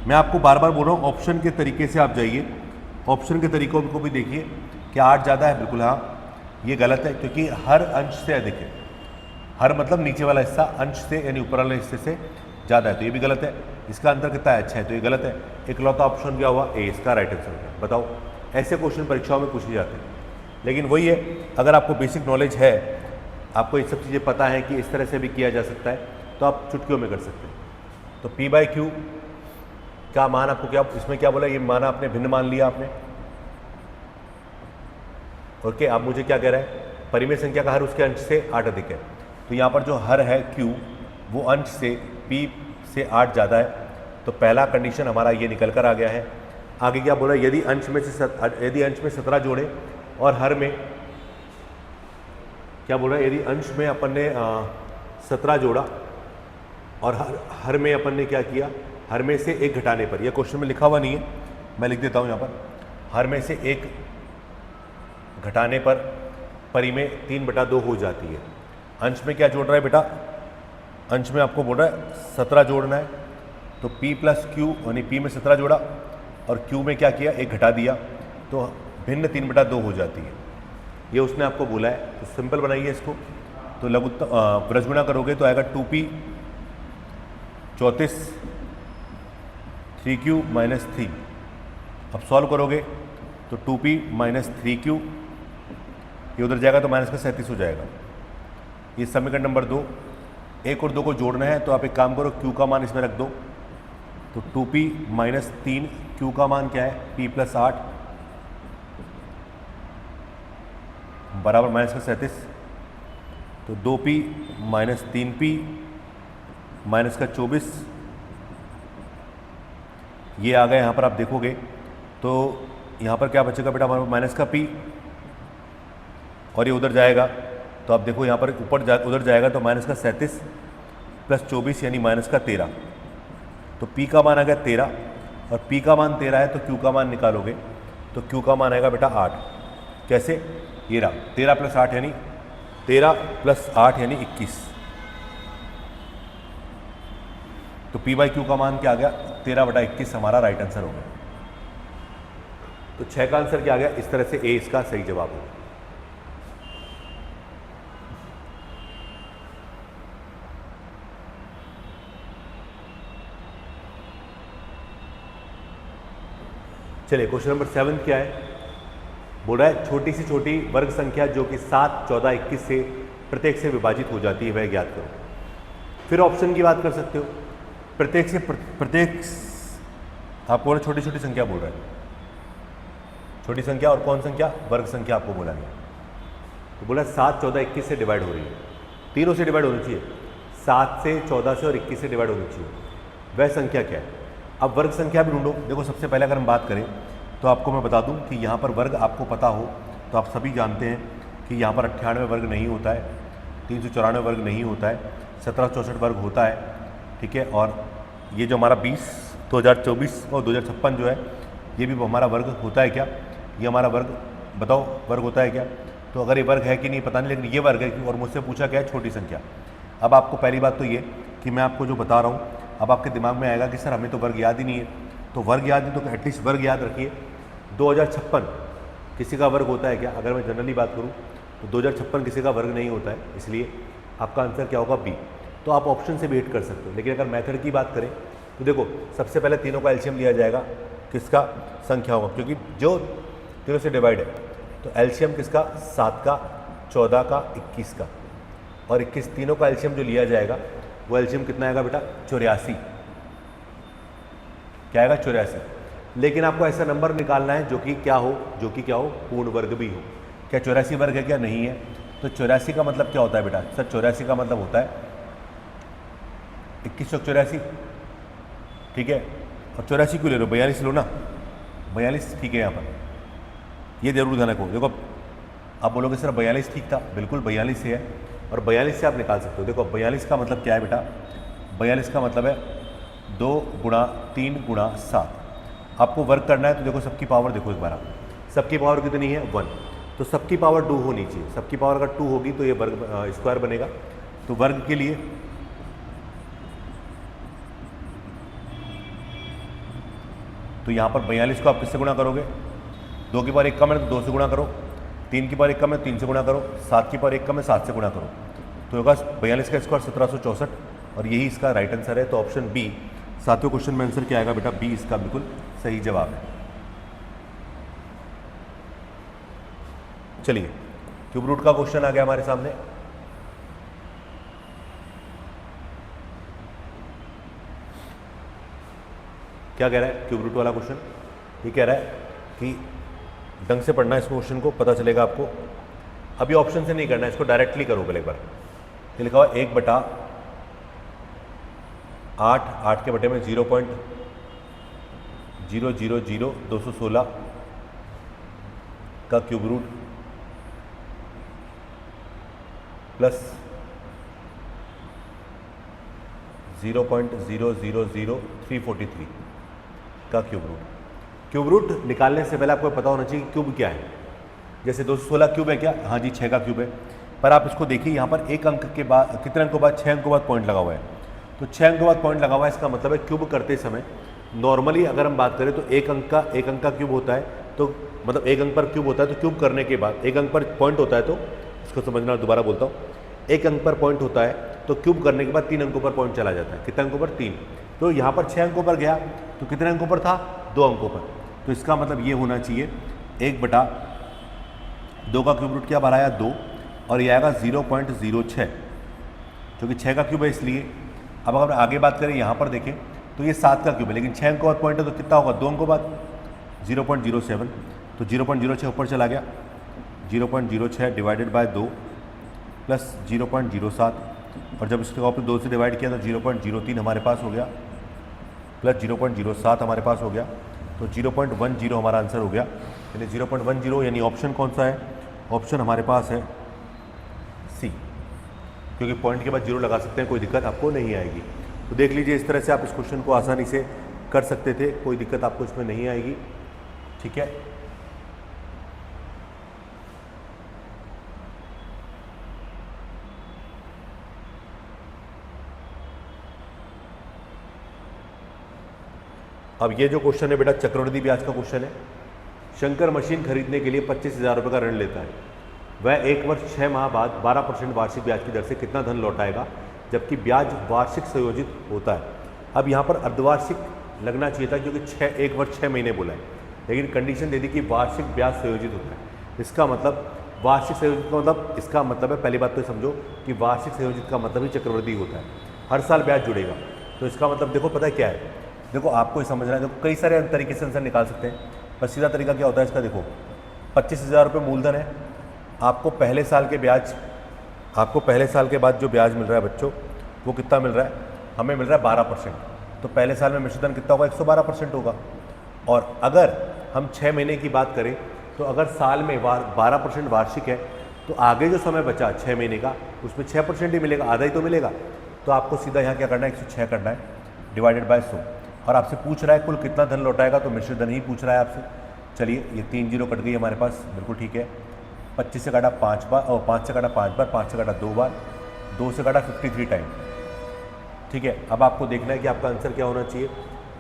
मैं आपको बार बार बोल रहा हूँ ऑप्शन के तरीके से आप जाइए, ऑप्शन के तरीकों को भी देखिए। क्या 8 ज़्यादा है? बिल्कुल हाँ, ये गलत है क्योंकि हर अंश से अधिक है। हर मतलब नीचे वाला हिस्सा अंश से यानी ऊपर वाले हिस्से से ज़्यादा है, तो ये भी गलत है। इसका अंतर कितना है? 6 है, तो ये गलत है। इकलौता ऑप्शन क्या हुआ? ए, इसका राइट आंसर होगा। बताओ, ऐसे क्वेश्चन परीक्षाओं में पूछे जाते हैं। लेकिन वही है, अगर आपको बेसिक नॉलेज है, आपको ये सब चीज़ें पता है कि इस तरह से भी किया जा सकता है, तो आप चुटकियों में कर सकते हैं। तो p बाई क्यू का मान आपको क्या, इसमें क्या बोला, ये मान आपने भिन्न मान लिया आपने। ओके, आप मुझे क्या कह रहे हैं? परिमेय संख्या का हर उसके अंश से 8 अधिक है। तो यहाँ पर जो हर है q वो अंश से p से 8 ज़्यादा है, तो पहला कंडीशन हमारा ये निकल कर आ गया है। आगे क्या बोला? यदि अंश में 17 जोड़े और हर में क्या बोल रहा है? यदि अंश में अपन ने 17 जोड़ा और हर में अपन ने क्या किया? हर में से 1 घटाने पर, यह क्वेश्चन में लिखा हुआ नहीं है, मैं लिख देता हूँ यहाँ पर। हर में से 1 घटाने पर परिमेय 3/2 हो जाती है। अंश में क्या जोड़ रहा है बेटा? अंश में आपको बोल रहा है 17 जोड़ना है, तो p प्लस क्यू यानी p में 17 जोड़ा और q में क्या किया? 1 घटा दिया, तो भिन्न 3/2 हो जाती है। ये उसने आपको बोला है, तो सिंपल बनाइए इसको। तो ब्रजगुणा करोगे तो आएगा 2p 34 3q माइनस 3। अब सॉल्व करोगे तो 2p माइनस 3q, ये उधर जाएगा तो माइनस का 37 हो जाएगा। ये समीकरण नंबर 2। 1 और 2 को जोड़ना है, तो आप एक काम करो, q का मान इसमें रख दो। तो 2p माइनस 3, q का मान क्या है? p प्लस 8 बराबर माइनस का 37। तो 2p माइनस 3p माइनस का 24, ये आ गया। यहाँ पर आप देखोगे तो यहाँ पर क्या बचेगा बेटा? हमारे माइनस का p, और ये उधर जाएगा तो आप देखो यहाँ पर उधर जाएगा तो माइनस का 37 प्लस 24 यानी माइनस का 13। तो p का मान आ गया 13, और p का मान 13 है तो q का मान निकालोगे तो q का मान आएगा बेटा 8। कैसे? ये रहा 13 प्लस 8 यानी 13 प्लस 8 यानी 21। तो p बाई क्यू का मान क्या आ गया? 13/21 हमारा राइट आंसर हो गया। तो 6 का आंसर क्या आ गया? इस तरह से ए इसका सही जवाब होगा। चलिए, क्वेश्चन नंबर 7 क्या है? बोल रहा है छोटी से छोटी वर्ग संख्या जो कि 7, 14, 21 से प्रत्येक से विभाजित हो जाती है, वह ज्ञात करो। फिर ऑप्शन की बात कर सकते हो। प्रत्येक आपको बोला छोटी छोटी संख्या बोल रहा है, छोटी संख्या और कौन संख्या? वर्ग संख्या आपको बोला है। तो बोला 7, 14, 21 से डिवाइड हो रही है, तीनों से डिवाइड होनी चाहिए, 7 से, 14 से और 21 से डिवाइड होनी चाहिए। वह संख्या क्या है? अब वर्ग संख्या भी ढूंढो। देखो, सबसे पहले अगर हम बात करें तो आपको मैं बता दूं कि यहाँ पर वर्ग आपको पता हो तो आप सभी जानते हैं कि यहाँ पर 98 वर्ग नहीं होता है, 394 वर्ग नहीं होता है, 1764 वर्ग होता है, ठीक है। और ये जो हमारा 2024 और 2056 जो है, ये भी हमारा वर्ग होता है क्या? ये हमारा वर्ग, बताओ वर्ग होता है क्या? तो अगर ये वर्ग है कि नहीं पता नहीं, लेकिन ये वर्ग है। और मुझसे पूछा क्या है? छोटी संख्या। अब आपको पहली बात तो ये कि मैं आपको जो बता रहा हूँ, अब आपके दिमाग में आएगा कि सर हमें तो वर्ग याद ही नहीं है। तो वर्ग याद नहीं तो एटलीस्ट वर्ग याद रखिए। 2056 किसी का वर्ग होता है क्या? अगर मैं जनरली बात करूँ तो 2056 किसी का वर्ग नहीं होता है, इसलिए आपका आंसर क्या होगा? बी। तो आप ऑप्शन से वेट कर सकते हो। लेकिन अगर मेथड की बात करें तो देखो, सबसे पहले तीनों का एलसीएम लिया जाएगा, किसका? संख्या होगा, क्योंकि जो तीनों से डिवाइड है। तो एलसीएम किसका? 7 का, 14 का, 21 का, और 21 तीनों का एलसीएम जो लिया जाएगा वो एलसीएम कितना आएगा बेटा? 84। क्या आएगा? 84। लेकिन आपको ऐसा नंबर निकालना है जो कि क्या हो? जो कि क्या हो? पूर्ण वर्ग भी हो। क्या 84 वर्ग है क्या? नहीं है। तो 84 का मतलब क्या होता है बेटा? सर 84 का मतलब होता है 2184, ठीक है। और 84 क्यों ले लो? 42 लो ना, 42 ठीक है। यहाँ पर ये जरूर ध्यान रखो। देखो, आप बोलोगे सर 42 ठीक था, बिल्कुल 42 से है, और 42 से आप निकाल सकते हो। देखो 42 का मतलब क्या है बेटा? 42 का मतलब है 2 गुणा 3 गुणा 7। आपको वर्क करना है तो देखो सबकी पावर देखो एक बार आप, सबकी पावर कितनी है 1, तो सबकी पावर 2 होनी चाहिए। सबकी पावर अगर 2 होगी तो ये वर्ग स्क्वायर बनेगा। तो वर्ग के लिए तो यहाँ पर 42 को आप किससे गुणा करोगे, 2 की पावर 1 कम है तो 2 से गुणा करो, 3 की पावर 1 कम है 3 से गुणा करो, 7 की पावर 1 कम है 7 से गुणा करो, तो होगा 42 का स्क्वायर 1764, और यही इसका राइट आंसर है। तो ऑप्शन बी 7वें क्वेश्चन में आंसर क्या आएगा बेटा, बी इसका बिल्कुल सही जवाब है। चलिए क्यूब रूट का क्वेश्चन आ गया हमारे सामने। क्या कह रहा है क्यूब रूट वाला क्वेश्चन, ये कह रहा है कि ढंग से पढ़ना है इस क्वेश्चन को, पता चलेगा आपको। अभी ऑप्शन से नहीं करना है, इसको डायरेक्टली करो पहले एक बार। ये लिखा हुआ 1/8, 8 के बटे में 0.000216 का क्यूब रूट प्लस 0.000343 का क्यूब रूट। क्यूब रूट निकालने से पहले आपको पता होना चाहिए कि क्यूब क्या है। जैसे 216 क्यूब है क्या, हाँ जी 6 का क्यूब है, पर आप इसको देखिए यहाँ पर एक अंक के बाद कितने अंकों बाद, 6 अंकों बाद पॉइंट लगा हुआ है, तो 6 अंकों बाद पॉइंट लगा हुआ है, इसका मतलब है क्यूब करते समय नॉर्मली अगर हम बात करें तो एक अंक का क्यूब होता है, तो मतलब एक अंक पर क्यूब होता है, तो क्यूब करने के बाद एक अंक पर पॉइंट होता है, तो इसको समझना, दोबारा बोलता हूँ, एक अंक पर पॉइंट होता है तो क्यूब करने के बाद 3 अंकों पर पॉइंट चला जाता है। कितने अंकों पर, 3। तो यहाँ पर 6 अंकों पर गया तो कितने अंकों पर था, 2 अंकों पर, तो इसका मतलब ये होना चाहिए 1/2 का क्यूब रूट क्या बनाया 2, और ये आएगा 0.06, क्योंकि 6 का क्यूब है इसलिए। अब अगर आगे बात करें यहाँ पर देखें तो ये 7 का क्यूब है, लेकिन 6 अंकों बाद पॉइंट है तो कितना होगा, 2 अंकों बाद 0.07, तो 0.06 ऊपर चला गया, 0.06 डिवाइडेड बाय 2 प्लस 0.07, और जब इसको आपने 2 से डिवाइड किया तो 0.03 हमारे पास हो गया, प्लस 0.07 हमारे पास हो गया, तो 0.10 हमारा आंसर हो गया। यानी 0.10 यानी ऑप्शन कौन सा है, ऑप्शन हमारे पास है सी, क्योंकि पॉइंट के बाद 0 लगा सकते हैं, कोई दिक्कत आपको नहीं आएगी। तो देख लीजिए इस तरह से आप इस क्वेश्चन को आसानी से कर सकते थे, कोई दिक्कत आपको इसमें नहीं आएगी। ठीक है, अब ये जो क्वेश्चन है बेटा चक्रवृद्धि ब्याज का क्वेश्चन है। शंकर मशीन खरीदने के लिए 25,000 रुपये का ऋण लेता है। वह 1 वर्ष 6 माह बाद 12% वार्षिक ब्याज की दर से कितना धन लौटाएगा, जबकि ब्याज वार्षिक संयोजित होता है। अब यहाँ पर अर्धवार्षिक लगना चाहिए था, क्योंकि 1 वर्ष 6 महीने बोला है, लेकिन कंडीशन दे दी कि वार्षिक ब्याज संयोजित होता है। इसका मतलब वार्षिक संयोजित का मतलब, इसका मतलब है, पहली बात तो समझो कि वार्षिक संयोजित का मतलब ही चक्रवृद्धि होता है, हर साल ब्याज जुड़ेगा। तो इसका मतलब देखो पता है क्या है, देखो आपको ये समझना है, देखो कई सारे तरीके से आंसर निकाल सकते हैं, पर सीधा तरीका क्या होता है इसका, देखो 25,000 रुपये मूलधन है, आपको पहले साल के ब्याज, आपको पहले साल के बाद जो ब्याज मिल रहा है बच्चों, वो कितना मिल रहा है, हमें मिल रहा है 12%। तो पहले साल में मिश्रधन कितना होगा, 112% होगा। और अगर हम 6 महीने की बात करें तो अगर साल में 12% वार्षिक है, तो आगे जो समय बचा 6 महीने का, उसमें 6% ही मिलेगा, आधा ही तो मिलेगा। तो आपको सीधा यहाँ क्या करना है, 106 करना है डिवाइडेड बाय 100, और आपसे पूछ रहा है कुल कितना धन लौटाएगा, तो मिश्र धन ही पूछ रहा है आपसे। चलिए ये 3 जीरो कट गई हमारे पास, बिल्कुल ठीक है। 25 से काटा 5 बार, और 5 से काटा 5 बार, 5 से काटा 2 बार, 2 से काटा 53 टाइम। ठीक है, अब आपको देखना है कि आपका आंसर क्या होना चाहिए।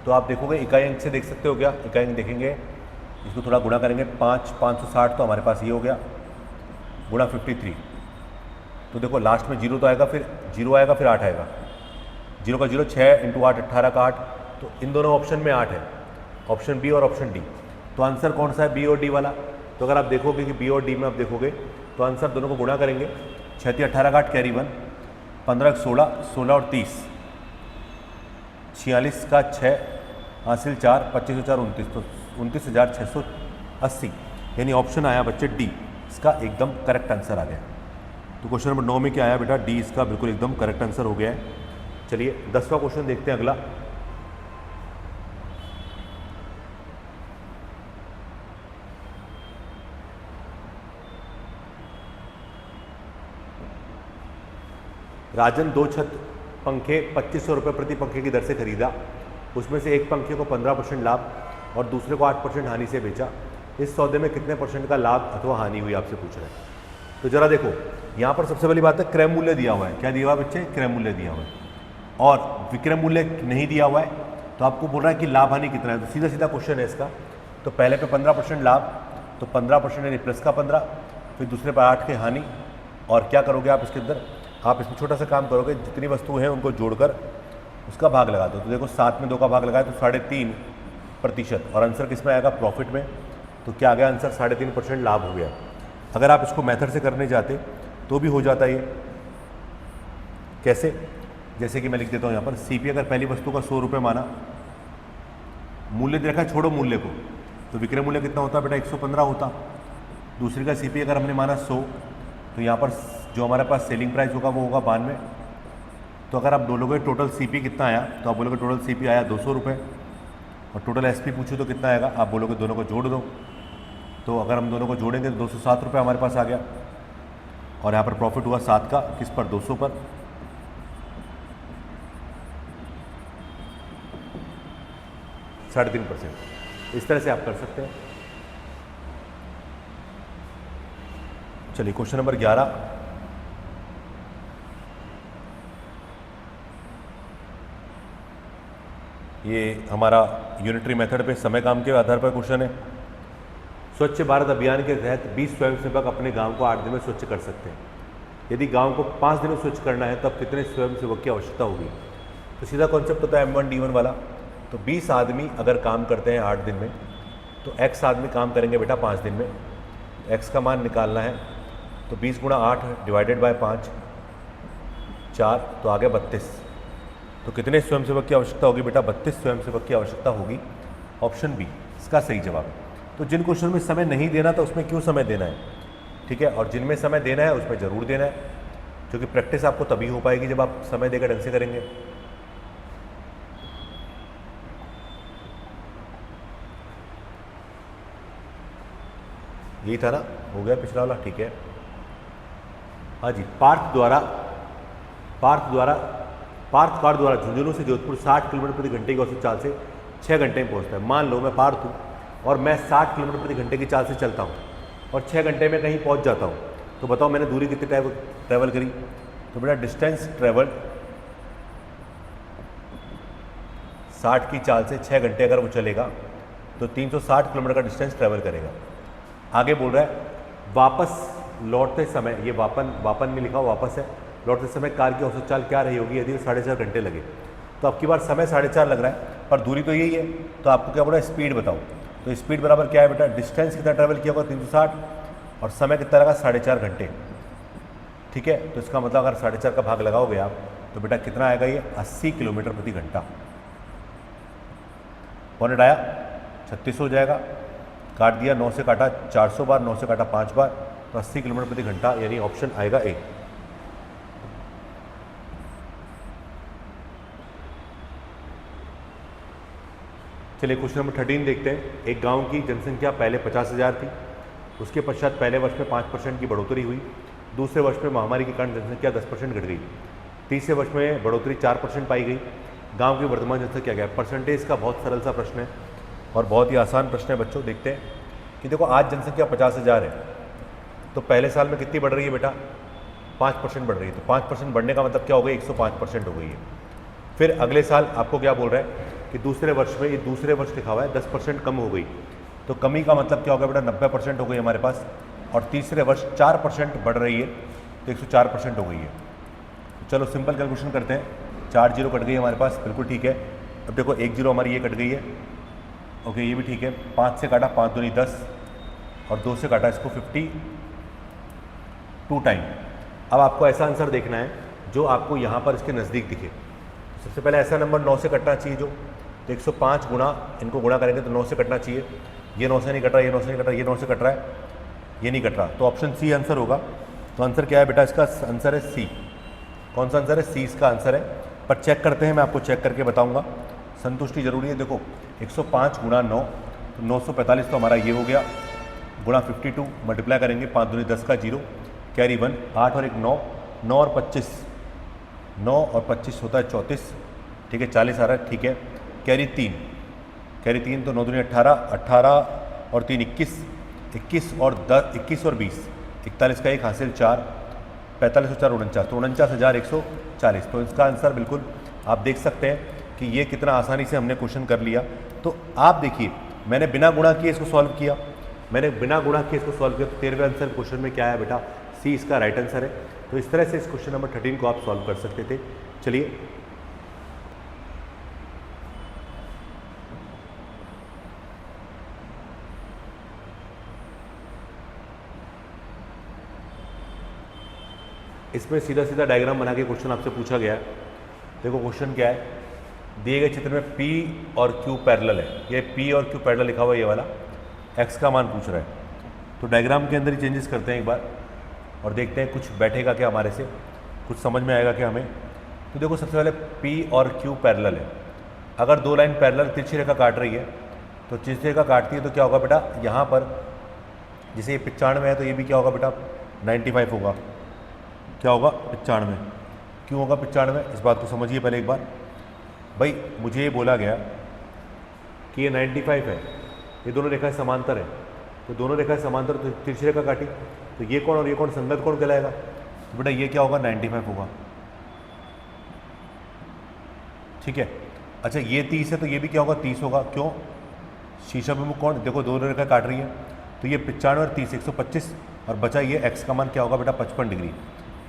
तो आप देखोगे इकाई अंक से देख सकते हो क्या, इकाई अंक देखेंगे, इसको थोड़ा गुणा करेंगे, 560 तो हमारे पास ये हो गया, गुणा 53। तो देखो लास्ट में 0 तो आएगा, फिर 0 आएगा, फिर 8 आएगा, 0 का 0, 6 × 8 18 का 8, तो इन दोनों ऑप्शन में 8 है, ऑप्शन बी और ऑप्शन डी। तो आंसर कौन सा है, बी और डी वाला। तो अगर आप देखोगे कि बी और डी में आप देखोगे तो आंसर दोनों को गुणा करेंगे, 6 × 18 का 8 कैरी 1, 15 16, 16 और 30, 46 का 6 हासिल 4, 25 4 29, तो 29,680, यानी ऑप्शन आया बच्चे डी, इसका एकदम करेक्ट आंसर आ गया। तो क्वेश्चन नंबर 9 में क्या आया बेटा, डी इसका बिल्कुल एकदम करेक्ट आंसर हो गया है। चलिए 10वां क्वेश्चन देखते हैं अगला। राजन 2 छत पंखे 2500 रुपये प्रति पंखे की दर से खरीदा। उसमें से एक पंखे को 15% लाभ और दूसरे को 8% हानि से बेचा। इस सौदे में कितने % का लाभ अथवा हानि हुई आपसे पूछ रहे हैं। तो जरा देखो, यहाँ पर सबसे पहली बात है क्रय मूल्य दिया हुआ है। क्या दिया हुआ है बच्चे? क्रय मूल्य दिया हुआ है। और विक्रय मूल्य नहीं दिया हुआ है, तो आपको बोल रहा है कि लाभ हानि कितना है। तो सीधा सीधा क्वेश्चन है इसका। तो पहले पे 15% लाभ, तो 15% यानी प्लस का 15, फिर दूसरे पर 8 के हानि। और क्या करोगे आप इसके अंदर? आप इसमें छोटा सा काम करोगे, जितनी वस्तुएं हैं उनको जोड़कर उसका भाग लगा दो। तो देखो 7 में 2 का भाग लगाए तो 3.5%। और आंसर किस में आएगा? प्रॉफिट में। तो क्या आ गया आंसर? 3.5% लाभ हो गया। अगर आप इसको मेथड से करने जाते तो भी हो जाता ये। कैसे? जैसे कि मैं लिख देता हूँ यहाँ पर, सीपी अगर पहली वस्तु का 100 रुपये माना, मूल्य दे रखा है, छोड़ो मूल्य को, तो विक्रय मूल्य कितना होता बेटा? 115 होता। दूसरी का सीपी अगर हमने माना 100, तो यहाँ पर जो हमारे पास सेलिंग प्राइस होगा वो होगा 92। तो अगर आप बोलोगे टोटल सीपी कितना आया, तो आप बोलोगे टोटल सीपी आया 200 रुपये। और टोटल एसपी पूछो तो कितना आएगा? आप बोलोगे दोनों को जोड़ दो। तो अगर हम दोनों को जोड़ेंगे तो 207 रुपये हमारे पास आ गया। और यहाँ पर प्रॉफिट हुआ 7 का, किस पर? 200 पर। %3.5। इस तरह से आप कर सकते हैं। चलिए क्वेश्चन नंबर 11। ये हमारा यूनिटरी मेथड पे समय काम के आधार पर क्वेश्चन है। स्वच्छ भारत अभियान के तहत 20 स्वयंसेवक अपने गांव को 8 दिन में स्वच्छ कर सकते हैं। यदि गांव को 5 दिन में स्वच्छ करना है तब कितने स्वयंसेवक की आवश्यकता होगी? तो सीधा कॉन्सेप्ट होता है M1D1 वाला। तो 20 आदमी अगर काम करते हैं 8 दिन में, तो x आदमी काम करेंगे बेटा 5 दिन में। x का मान निकालना है, तो 20 गुणा 8 डिवाइडेड बाय 5, 4, तो आ गया 32। तो कितने स्वयंसेवक की आवश्यकता होगी बेटा? 32 स्वयंसेवक की आवश्यकता होगी। ऑप्शन बी इसका सही जवाब है। तो जिन क्वेश्चन में समय नहीं देना तो उसमें क्यों समय देना है? ठीक है, और जिनमें समय देना है उसमें ज़रूर देना है, क्योंकि प्रैक्टिस आपको तभी हो पाएगी जब आप समय देकर ढंग से करेंगे। यही था ना? हो गया पिछला वाला? ठीक है। हाँ जी, पार्थ कार द्वारा झुंझुनू से जोधपुर 60 किलोमीटर प्रति घंटे की औसत चाल से 6 घंटे में पहुंचता है। मान लो मैं पार्थ हूँ और मैं 60 किलोमीटर प्रति घंटे की चाल से चलता हूँ और 6 घंटे में कहीं पहुँच जाता हूँ। तो बताओ मैंने दूरी कितनी ट्रैवल करी? तो बेटा डिस्टेंस ट्रैवल 60 की चाल से 6 घंटे अगर वो चलेगा तो 360 किलोमीटर का डिस्टेंस ट्रैवल करेगा। आगे बोल रहा है वापस लौटते समय, ये वापन में लिखा हुआ वापस है, लौटते समय कार की औसत चाल क्या रही होगी यदि 4.5 घंटे लगे? तो अब की बार समय 4.5 लग रहा है पर दूरी तो यही है। तो आपको क्या बोल रहा है? स्पीड बताओ। तो स्पीड बराबर क्या है बेटा? डिस्टेंस कितना ट्रैवल किया होगा? 360, और समय कितना लगा? 4.5 घंटे। ठीक है, तो इसका मतलब अगर 4.5 का भाग लगाओगे आप तो बेटा कितना आएगा? ये 80 किलोमीटर प्रति घंटा। पॉइंट आया? 36 हो जाएगा। काट दिया, 9 से काटा 400 बार, 9 से काटा 5 बार, तो 80 किलोमीटर प्रति घंटा, यानी ऑप्शन आएगा ए। चलिए क्वेश्चन नंबर 13 देखते हैं। एक गांव की जनसंख्या पहले 50,000 थी, उसके पश्चात पहले वर्ष में 5% की बढ़ोतरी हुई, दूसरे वर्ष में महामारी के कारण जनसंख्या 10% घट गई, तीसरे वर्ष में बढ़ोतरी 4% पाई गई। गांव की वर्तमान जनसंख्या क्या है? परसेंटेज का बहुत सरल सा प्रश्न है और बहुत ही आसान प्रश्न है बच्चों। देखते हैं कि देखो आज जनसंख्या 50,000 है, तो पहले साल में कितनी बढ़ रही है बेटा? 5% बढ़ रही है। तो 5% बढ़ने का मतलब क्या हो गई? 105% हो गई है। फिर अगले साल आपको क्या बोल रहा है कि दूसरे वर्ष में, ये दूसरे वर्ष लिखा हुआ है, 10% कम हो गई। तो कमी का मतलब क्या होगा बेटा? 90% हो गई हमारे पास। और तीसरे वर्ष 4% बढ़ रही है तो 104% हो गई है। चलो सिंपल कैलकुलेशन करते हैं। 4 जीरो कट गई हमारे पास, बिल्कुल ठीक है। अब देखो 1 जीरो हमारी ये कट गई है, ओके ये भी ठीक है। 5 से काटा 5 दूनी 10 और 2 से काटा इसको 52 टाइम। अब आपको ऐसा आंसर देखना है जो आपको यहाँ पर इसके नज़दीक दिखे। सबसे पहले ऐसा नंबर 9 से कटना चाहिए जो, तो 105 गुना, इनको गुणा करेंगे तो 9 से कटना चाहिए। ये 9 से नहीं कट रहा, ये 9 से नहीं कट रहा, ये 9 से कट रहा है, ये नहीं कट रहा, तो ऑप्शन सी आंसर होगा। तो आंसर क्या है बेटा? इसका आंसर है सी। कौन सा आंसर है? सी इसका आंसर है। पर चेक करते हैं, मैं आपको चेक करके बताऊंगा, संतुष्टि जरूरी है। देखो 105 गुणा 9 तो 945, तो हमारा ये हो गया, गुणा 52 मल्टीप्लाई करेंगे, 5 दूनी 10 का 0 कैरी 1, 8 और 1 9, 9 और 25, 9 और 25 होता है 34, ठीक है 40 आ रहा है, ठीक है। कैरी 3, कैरी 3 तो 9 दूनी 18, 18 और 3 21, 21 और 10, 21 और 20, 41 का 1 हासिल 4, 45 और 4 49, तो 49,140। तो इसका आंसर बिल्कुल आप देख सकते हैं कि ये कितना आसानी से हमने क्वेश्चन कर लिया। तो आप देखिए मैंने बिना गुणा किए इसको सॉल्व किया, मैंने बिना गुणा किए इसको सॉल्व किया, तो 13वें आंसर क्वेश्चन में क्या है बेटा, सी इसका राइट आंसर है। तो इस तरह से इस क्वेश्चन नंबर 13 को आप सॉल्व कर सकते थे। चलिए इसमें सीधा सीधा डायग्राम बना के क्वेश्चन आपसे पूछा गया है। देखो क्वेश्चन क्या है, दिए गए चित्र में P और Q पैरेलल है, ये P और Q पैरेलल लिखा हुआ है, ये वाला x का मान पूछ रहा है। तो डायग्राम के अंदर ही चेंजेस करते हैं एक बार और देखते हैं कुछ बैठेगा क्या हमारे से, कुछ समझ में आएगा क्या हमें। तो देखो सबसे पहले P और Q पैरेलल है, अगर दो लाइन पैरेलल तिरछी रेखा काट रही है तो तिरछी रेखा काटती है तो क्या होगा बेटा, यहाँ पर जैसे ये 95 है तो ये भी क्या होगा बेटा 95 होगा, क्या होगा 95। क्यों होगा 95, इस बात को समझिए पहले एक बार। भाई मुझे ये बोला गया कि ये 95 है, ये दोनों रेखाएं समांतर है, तो दोनों रेखाएं समांतर तो तिरछी रेखा काटी, तो ये कोण और ये कोण संगत कोण कहलाएगा, तो बेटा ये क्या होगा 95 होगा, ठीक है। अच्छा ये 30 है तो ये भी क्या होगा 30 होगा, क्यों, शीर्षाभिमुख कोण, देखो दोनों रेखा काट रही है, तो ये 95 और 30 125 और बचा ये x का मान क्या होगा बेटा 55 डिग्री,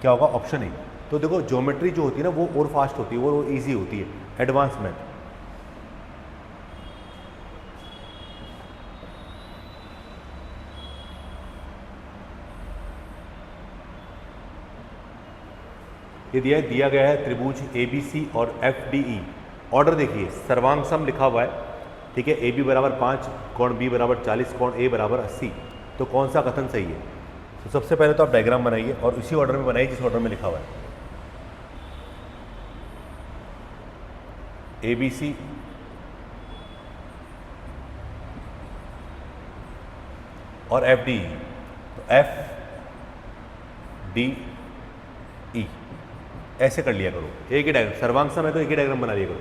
क्या होगा ऑप्शन ए। तो देखो ज्योमेट्री जो होती है ना वो और फास्ट होती है, वो इजी होती है, एडवांस मैथ। ये दिया गया है त्रिभुज ABC और FDE, ऑर्डर देखिए सर्वांग सम लिखा हुआ है, ठीक है। AB बराबर 5, कोण B बराबर 40, कोण A बराबर 80, तो कौन सा कथन सही है। तो सबसे पहले तो आप डायग्राम बनाइए और इसी ऑर्डर में बनाइए जिस ऑर्डर में लिखा हुआ है। ABC और FDE, तो FDE ऐसे कर लिया करो, एक ही डायग्राम, सर्वांग सम है तो एक ही डायग्राम बना लिया करो।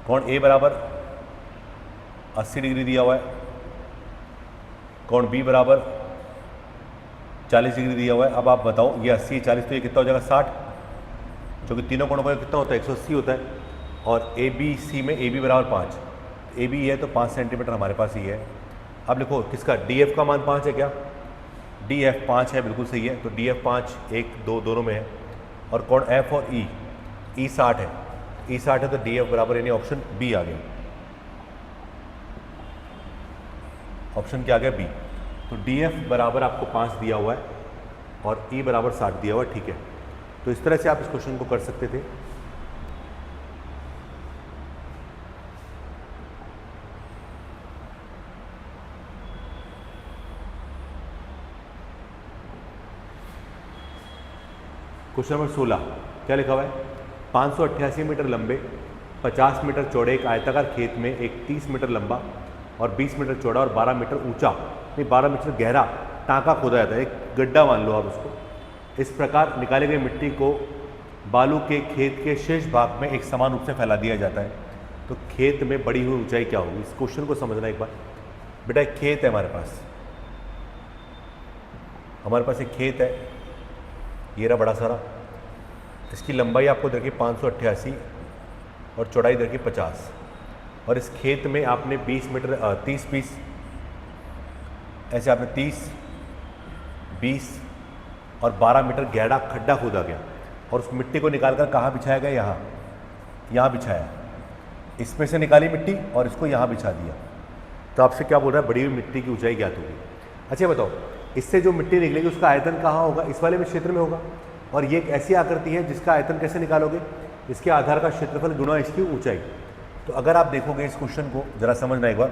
कोण A बराबर 80 डिग्री दिया हुआ है, कोण B बराबर 40 डिग्री दिया हुआ है। अब आप बताओ ये 80 40 तो ये कितना हो जाएगा 60, जो कि तीनों कोणों का कितना होता है 180 होता है। और ABC में AB बराबर 5, AB है तो 5 सेंटीमीटर हमारे पास ही है। अब लिखो किसका DF का मान 5 है क्या, DF 5 है, बिल्कुल सही है। तो DF 5 1 2 दोनों में है। और कोण F और E 60 है, E 60 है तो DF बराबर यानी ऑप्शन बी आ गया, ऑप्शन क्या आ गया बी। तो DF बराबर आपको 5 दिया हुआ है और E बराबर 60 दिया हुआ है, ठीक है। तो इस तरह से आप इस क्वेश्चन को कर सकते थे। क्वेश्चन नंबर 16 क्या लिखा हुआ है, 588 मीटर लंबे 50 मीटर चौड़े एक आयताकार खेत में एक 30 मीटर लंबा और 20 मीटर चौड़ा और 12 मीटर ऊंचा, नहीं 12 मीटर गहरा टाँका खोदा जाता है, एक गड्ढा मान लो आप उसको। इस प्रकार निकाले गए मिट्टी को बालू के खेत के शेष भाग में एक समान रूप से फैला दिया जाता है, तो खेत में बढ़ी हुई ऊंचाई क्या होगी। इस क्वेश्चन को समझना एक बार बेटा, एक खेत है हमारे पास एक खेत है, ये रहा बड़ा सारा, इसकी लंबाई आपको दे रखी 588 और चौड़ाई दे रखी 50, और इस खेत में आपने 30 पीस ऐसे आपने 30 20 और 12 मीटर गहरा खड्डा खोदा गया और उस मिट्टी को निकालकर कहाँ बिछाया गया, यहाँ बिछाया, इसमें से निकाली मिट्टी और इसको यहाँ बिछा दिया। तो आपसे क्या बोल रहा है, बढ़ी हुई मिट्टी की ऊंचाई ज्ञात होगी। अच्छा बताओ इससे जो मिट्टी निकलेगी उसका आयतन कहाँ होगा, इस वाले में क्षेत्र में होगा, और ये एक ऐसी आकृति है जिसका आयतन कैसे निकालोगे, इसके आधार का क्षेत्रफल गुणा इसकी ऊंचाई। तो अगर आप देखोगे इस क्वेश्चन को जरा समझना एक बार,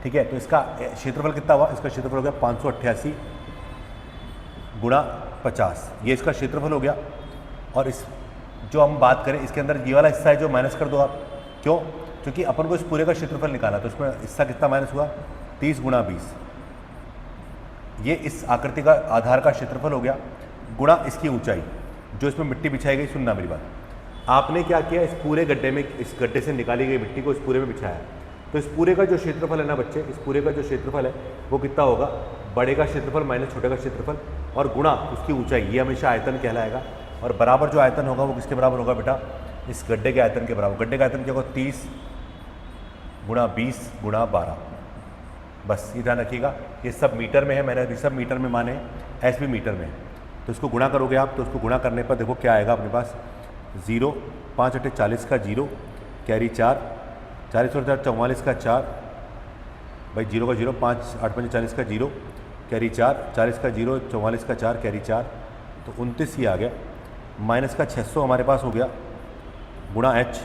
ठीक है। तो इसका क्षेत्रफल कितना हुआ, इसका क्षेत्रफल हो गया 588 गुणा 50, ये इसका क्षेत्रफल हो गया। और इस जो हम बात करें इसके अंदर ये वाला हिस्सा है जो माइनस कर दो आप, क्यों, क्योंकि अपन को इस पूरे का क्षेत्रफल निकाला, तो इसमें हिस्सा कितना माइनस हुआ 30 गुणा 20, ये इस आकृति का आधार का क्षेत्रफल हो गया गुणा इसकी ऊंचाई जो इसमें मिट्टी बिछाई गई। सुनना मेरी बात, आपने क्या किया, इस पूरे गड्ढे में, इस गड्ढे से निकाली गई मिट्टी को इस पूरे में बिछाया। तो इस पूरे का जो क्षेत्रफल है ना बच्चे, इस पूरे का जो क्षेत्रफल है वो कितना होगा, बड़े का क्षेत्रफल माइनस छोटे का क्षेत्रफल और गुणा उसकी ऊंचाई, ये हमेशा आयतन कहलाएगा। और बराबर जो आयतन होगा वो किसके बराबर होगा बेटा, इस गड्ढे के आयतन के बराबर। गड्ढे का आयतन क्या होगा, 30 गुणा 20 गुणा 12। बस ये ध्यान रखिएगा, ये सब मीटर में है, मैंने अभी सब मीटर में माने, एस भी मीटर में है। तो इसको गुणा करोगे आप, तो इसको गुणा करने पर देखो क्या आएगा अपने पास, 0, 5 × 40 का 0, कैरी 4, 40 और 44 का 4, भाई 0 का 0, 5 8 5 40 का 0, कैरी 4, 40 का 0, 44 का 4, कैरी 4, तो 29 ही आ गया। माइनस का 600 हमारे पास हो गया, गुणा h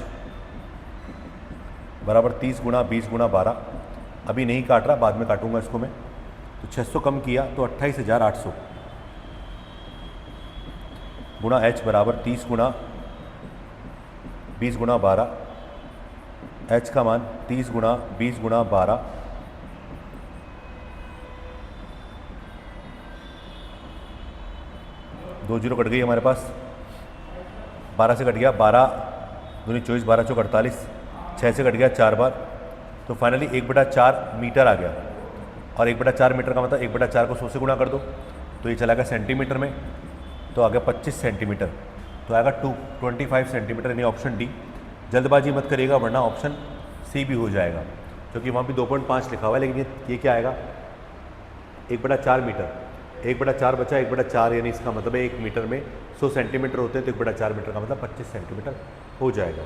बराबर 30 गुणा 20 गुणा 12। अभी नहीं काट रहा, बाद में काटूंगा इसको मैं। तो 600 कम किया तो 28,800 गुणा h बराबर 30 गुणा 20 गुणा 12। h का मान 30 गुणा 20 गुणा 12, दो जीरो कट गई हमारे पास, 12 से कट गया, 12 दूनी 24, 12 चौक 48, 6 से कट गया 4 बार, तो फाइनली 1/4 मीटर आ गया। और 1/4 मीटर का मतलब 1/4 को 100 से गुणा कर दो, तो ये चला गया सेंटीमीटर में, तो आ गया 25 सेंटीमीटर, तो आएगा 25 सेंटीमीटर, यानी ऑप्शन डी। जल्दबाजी मत करिएगा वरना ऑप्शन सी भी हो जाएगा, क्योंकि वहाँ भी 2.5 लिखा हुआ है, लेकिन ये क्या आएगा, 1/4 मीटर, 1/4 बचा, 1/4 यानी इसका मतलब है 1 मीटर में 100 सेंटीमीटर होते हैं, तो 1/4 मीटर का मतलब 25 सेंटीमीटर हो जाएगा।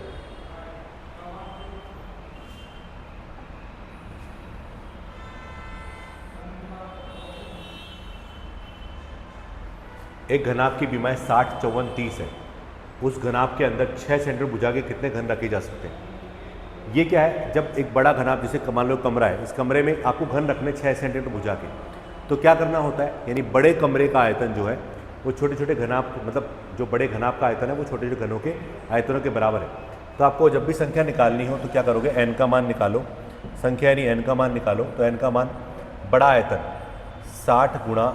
एक घनाभ की बीमाएं 60, 54, 30 है। उस घनाभ के अंदर 6 सेंटीमीटर भुजा के कितने घन रखे जा सकते हैं। ये क्या है, जब एक बड़ा घनाभ, जैसे मान लो कमरा है, इस कमरे में आपको घन रखने 6 सेंटीमीटर भुजा के, तो क्या करना होता है, यानी बड़े कमरे का आयतन जो है वो छोटे छोटे घनाभ, मतलब जो बड़े घनाभ का आयतन है वो छोटे छोटे घनों के आयतनों के बराबर है। तो आपको जब भी संख्या निकालनी हो तो क्या करोगे, n का मान निकालो, संख्या यानी n का मान निकालो, तो n का मान बड़ा आयतन 60 गुणा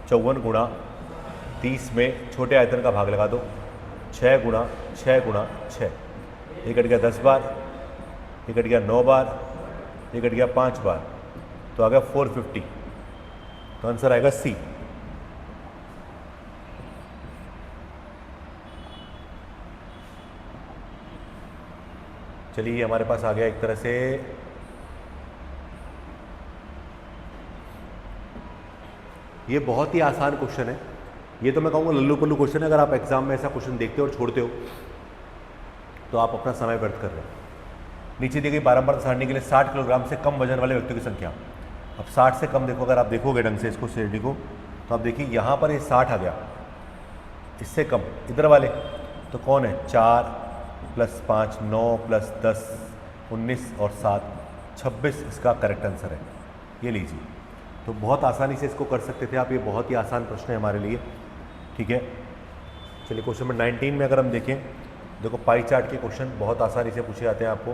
54 गुणा 30 में छोटे आयतन का भाग लगा दो, 6 गुणा 6 गुणा 6, ये कट गया 10 बार, ये कट गया 9 बार, ये कट गया 5 बार, तो आ गया 450। तो आंसर आएगा सी। चलिए हमारे पास आ गया एक तरह से ये बहुत ही आसान क्वेश्चन है। ये तो मैं कहूँगा लल्लू पल्लू क्वेश्चन है। अगर आप एग्जाम में ऐसा क्वेश्चन देखते हो और छोड़ते हो तो आप अपना समय व्यर्थ कर रहे हो। नीचे दी गई बारंबार सारणी के लिए 60 किलोग्राम से कम वजन वाले व्यक्तियों की संख्या। अब 60 से कम देखो, अगर आप देखोगे ढंग से इसको श्रेणी को, तो आप देखिए यहाँ पर ये 60 आ गया, इससे कम इधर वाले तो कौन है, 4 + 5 9 + 10 19 और 7 26 इसका करेक्ट आंसर है। ये लीजिए, तो बहुत आसानी से इसको कर सकते थे आप। ये बहुत ही आसान प्रश्न है हमारे लिए, ठीक है। चलिए क्वेश्चन नंबर 19 में अगर हम देखें, देखो पाई चार्ट के क्वेश्चन बहुत आसानी से पूछे जाते हैं आपको।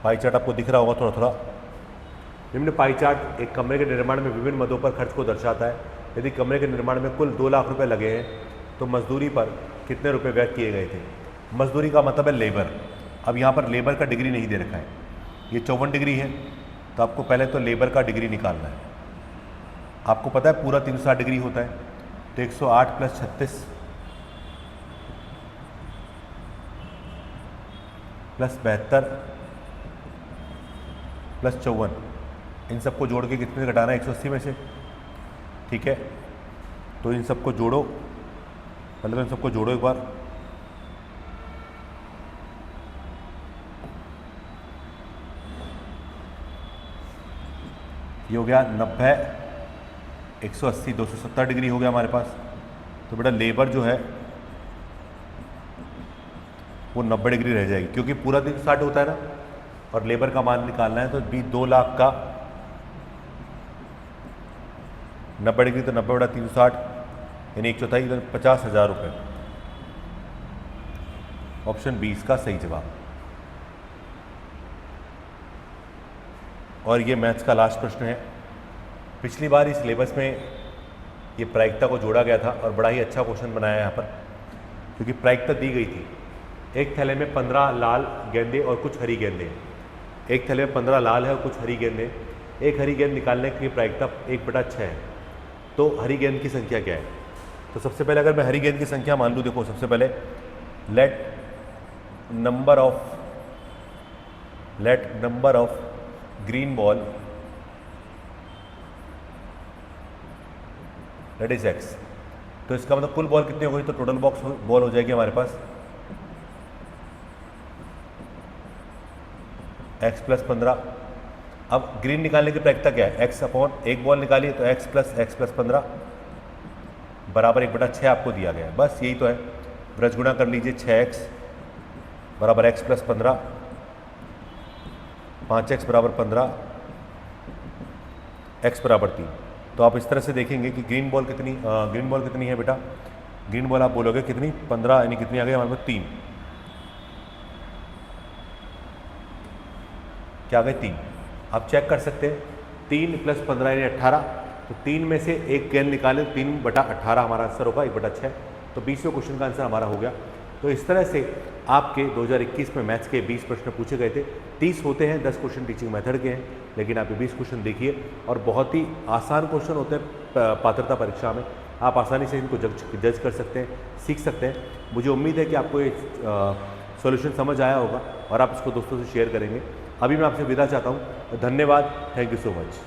पाई चार्ट आपको दिख रहा होगा थोड़ा थोड़ा। निम्न पाई चार्ट एक कमरे के निर्माण में विभिन्न मदों पर खर्च को दर्शाता है। यदि कमरे के निर्माण में कुल 2 लाख रुपए लगे हैं तो मजदूरी पर कितने रुपए व्यय किए गए थे। मजदूरी का मतलब है लेबर। अब यहाँ पर लेबर का डिग्री नहीं दे रखा है, ये 54 डिग्री है, तो आपको पहले तो लेबर का डिग्री निकालना है। आपको पता है पूरा 360 डिग्री होता है, तो 108 + 36 + 72 + 54, इन सबको जोड़ के कितने से घटाना है, 180 में से, ठीक है। तो इन सबको जोड़ो, पहले तो इन सबको जोड़ो एक बार। ये हो गया 90, 180, 270 डिग्री हो गया हमारे पास। तो बेटा लेबर जो है वो 90 डिग्री रह जाएगी, क्योंकि पूरा 360 होता है ना, और लेबर का मान निकालना है। तो 2 लाख का 90 डिग्री, तो 90 × 360 यानी 1/4, 50,000 रुपये। ऑप्शन 20 का सही जवाब। और ये मैथ्स का लास्ट प्रश्न है। पिछली बार इस सिलेबस में ये प्रायिकता को जोड़ा गया था और बड़ा ही अच्छा क्वेश्चन बनाया यहाँ पर, क्योंकि प्रायिकता दी गई थी। एक थैले में 15 लाल गेंदे और कुछ हरी गेंदे हैं। एक थैले में 15 लाल है और कुछ हरी गेंदे। एक हरी गेंद निकालने की प्रायिकता 1/6 है, तो हरी गेंद की संख्या क्या है? तो सबसे पहले अगर मैं हरी गेंद की संख्या मान लूँ, देखो सबसे पहले let number of green ball that is x। तो इसका मतलब कुल बॉल कितनी हो गई? तो टोटल बॉक्स बॉल हो जाएगी हमारे पास x + 15। अब ग्रीन निकालने की प्रायिकता क्या है? x अपॉन एक बॉल निकालिए तो x + 15 बराबर 1/6 आपको दिया गया है। बस यही तो है, ब्रज गुणा कर लीजिए 6x बराबर x + 15, 5x बराबर 15, x बराबर 3। तो आप इस तरह से देखेंगे कि ग्रीन बॉल कितनी है बेटा? ग्रीन बॉल आप बोलोगे कितनी? 15, यानी कितनी आ गई हमारे पास? 3। क्या आ गए? 3। आप चेक कर सकते हैं, 3 + 15 यानी 18। तो 3 में से एक गेंद निकालें, 3/18 हमारा आंसर होगा, 1/6। तो 20वें क्वेश्चन का आंसर हमारा हो गया। तो इस तरह से आपके 2021 में मैथ्स के 20 प्रश्न पूछे गए थे। 30 होते हैं, 10 क्वेश्चन टीचिंग मेथड के हैं, लेकिन आप ये 20 क्वेश्चन देखिए और बहुत ही आसान क्वेश्चन होते हैं पात्रता परीक्षा में। आप आसानी से इनको जज कर सकते हैं, सीख सकते हैं। मुझे उम्मीद है कि आपको ये सॉल्यूशन समझ आया होगा और आप इसको दोस्तों से शेयर करेंगे। अभी मैं आपसे विदा चाहता हूँ। धन्यवाद। Thank you so much.